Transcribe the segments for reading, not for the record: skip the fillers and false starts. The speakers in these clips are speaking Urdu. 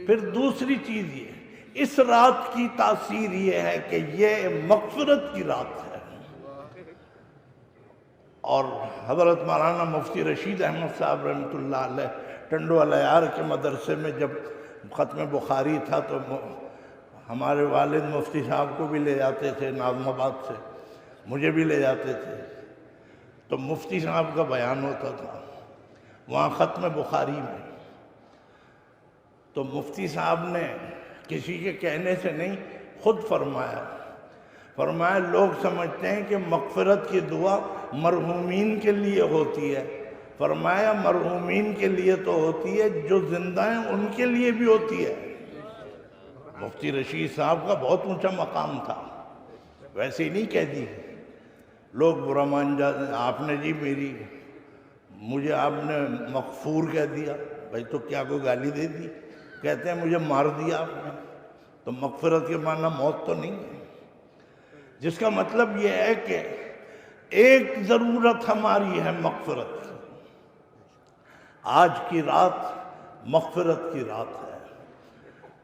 پھر دوسری چیز یہ، اس رات کی تاثیر یہ ہے کہ یہ مغفرت کی رات ہے۔ اور حضرت مولانا مفتی رشید احمد صاحب رحمۃ اللہ علیہ ٹنڈو الیار کے مدرسے میں جب ختم بخاری تھا تو ہمارے والد مفتی صاحب کو بھی لے جاتے تھے ناظم آباد سے، مجھے بھی لے جاتے تھے، تو مفتی صاحب کا بیان ہوتا تھا وہاں ختم بخاری میں۔ تو مفتی صاحب نے کسی کے کہنے سے نہیں، خود فرمایا لوگ سمجھتے ہیں کہ مغفرت کی دعا مرحومین کے لیے ہوتی ہے، فرمایا مرحومین کے لیے تو ہوتی ہے، جو زندہ ہیں ان کے لیے بھی ہوتی ہے۔ مفتی رشید صاحب کا بہت اونچا مقام تھا، ویسے ہی نہیں کہہ دی لوگ برا مان جاتے، آپ نے جی مجھے آپ نے مغفور کہہ دیا، بھائی تو کیا کوئی گالی دے دی؟ کہتے ہیں مجھے مار دیا آپ نے، تو مغفرت کے معنی موت تو نہیں ہے، جس کا مطلب یہ ہے کہ ایک ضرورت ہماری ہے مغفرت۔ آج کی رات مغفرت کی رات ہے۔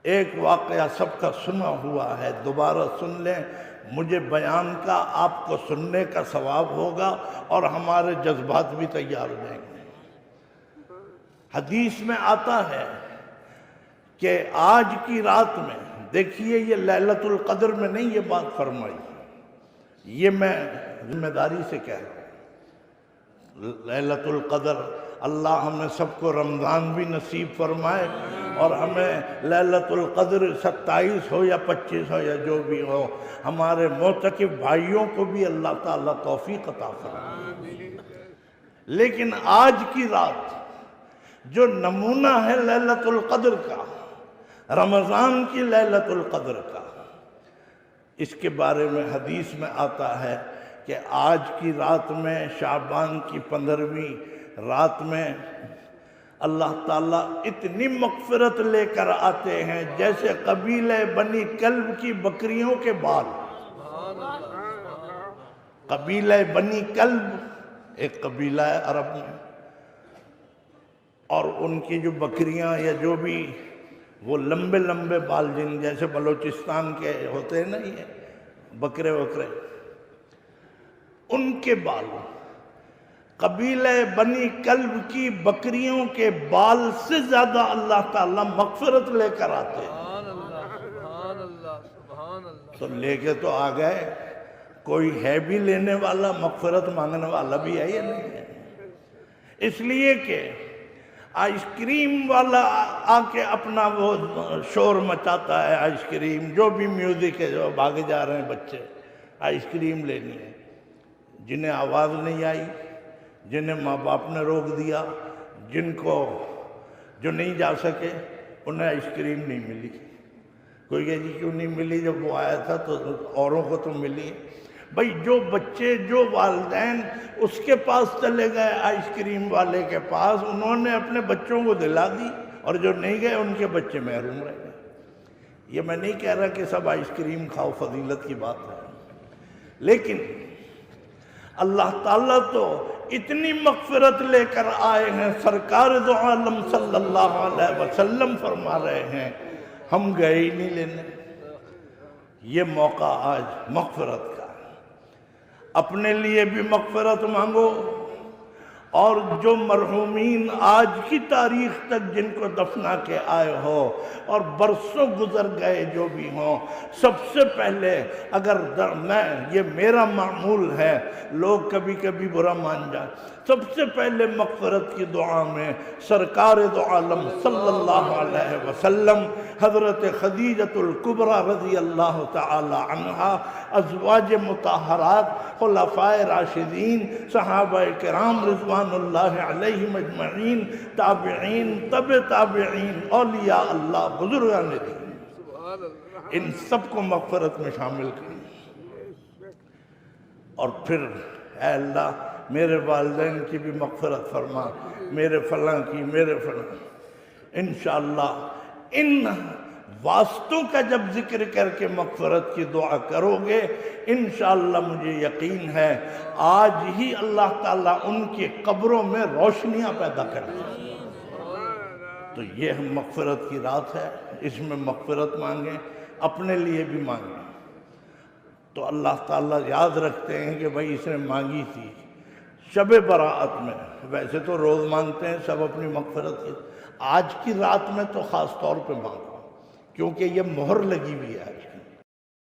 ایک واقعہ سب کا سنا ہوا ہے، دوبارہ سن لیں، مجھے بیان کا آپ کو سننے کا ثواب ہوگا اور ہمارے جذبات بھی تیار ہو جائیں گے۔ حدیث میں آتا ہے کہ آج کی رات میں، دیکھیے یہ لیلۃ القدر میں نہیں یہ بات فرمائی، یہ میں ذمہ داری سے کہہ رہا ہوں، لیلۃ القدر اللہ ہمیں سب کو رمضان بھی نصیب فرمائے اور ہمیں لیلۃ القدر 27 ہو یا 25 ہو یا جو بھی ہو، ہمارے معتکف بھائیوں کو بھی اللہ تعالیٰ توفیق عطا فرمائے۔ لیکن آج کی رات جو نمونہ ہے لیلۃ القدر کا، رمضان کی لیلۃ القدر کا، اس کے بارے میں حدیث میں آتا ہے کہ آج کی رات میں، شعبان کی 15ویں رات میں، اللہ تعالیٰ اتنی مغفرت لے کر آتے ہیں جیسے قبیلہ بنی کلب کی بکریوں کے بال۔ قبیلہ بنی کلب ایک قبیلہ ہے عرب میں، اور ان کی جو بکریاں یا جو بھی وہ لمبے لمبے بال، جن جیسے بلوچستان کے ہوتے ہیں نا یہ بکرے وکرے، ان کے بال، قبیلہ بنی کلب کی بکریوں کے بال سے زیادہ اللہ تعالیٰ مغفرت لے کر آتے ہیں۔ تو لے کے تو آ گئے، کوئی ہے بھی لینے والا، مغفرت مانگنے والا بھی ہے یا نہیں ہے؟ اس لیے کہ آئس کریم والا آ کے اپنا وہ شور مچاتا ہے، آئس کریم جو بھی میوزک ہے، جو بھاگے جا رہے ہیں بچے آئس کریم لینی ہے، جنہیں آواز نہیں آئی، جنہیں ماں باپ نے روک دیا، جن کو جو نہیں جا سکے انہیں آئس کریم نہیں ملی۔ کوئی کہے جی کیوں نہیں ملی، جب وہ آیا تھا تو اوروں کو تو ملی۔ بھئی جو بچے، جو والدین اس کے پاس چلے گئے آئس کریم والے کے پاس، انہوں نے اپنے بچوں کو دلا دی، اور جو نہیں گئے ان کے بچے محروم رہ گئے۔ یہ میں نہیں کہہ رہا کہ سب آئس کریم کھاؤ، فضیلت کی بات ہے، لیکن اللہ تعالیٰ تو اتنی مغفرت لے کر آئے ہیں، سرکار دو عالم صلی اللہ علیہ وسلم فرما رہے ہیں ہم گئے ہی نہیں لینے۔ یہ موقع آج مغفرت کا، اپنے لیے بھی مغفرت مانگو، اور جو مرحومین آج کی تاریخ تک جن کو دفنا کے آئے ہو اور برسوں گزر گئے جو بھی ہوں، سب سے پہلے اگر یہ میرا معمول ہے، لوگ کبھی کبھی برا مان جائیں، سب سے پہلے مغفرت کی دعا میں سرکار دو عالم صلی اللہ علیہ وسلم، حضرت خدیجۃ الکبریٰ رضی اللہ تعالی عنہا، ازواج مطہرات، خلفائے راشدین، صحابہ کرام رضوان اللہ علیہم اجمعین، تابعین، تبع تابعین، اولیاء اللہ، بزرگان دین، ان سب کو مغفرت میں شامل کریں۔ اور پھر اے اللہ میرے والدین کی بھی مغفرت فرما، میرے فلاں کی، میرے فلاں، انشاءاللہ ان واسطوں کا جب ذکر کر کے مغفرت کی دعا کرو گے، انشاءاللہ مجھے یقین ہے آج ہی اللہ تعالیٰ ان کی قبروں میں روشنیاں پیدا کر دیں۔ تو یہ مغفرت کی رات ہے۔ اس میں مغفرت مانگیں، اپنے لیے بھی مانگیں۔ تو اللہ تعالیٰ یاد رکھتے ہیں کہ بھائی اس نے مانگی تھی شب براءت میں، ویسے تو روز مانگتے ہیں سب اپنی مغفرت کی، آج کی رات میں تو خاص طور پہ مانگو کیونکہ یہ مہر لگی ہوئی ہے آج۔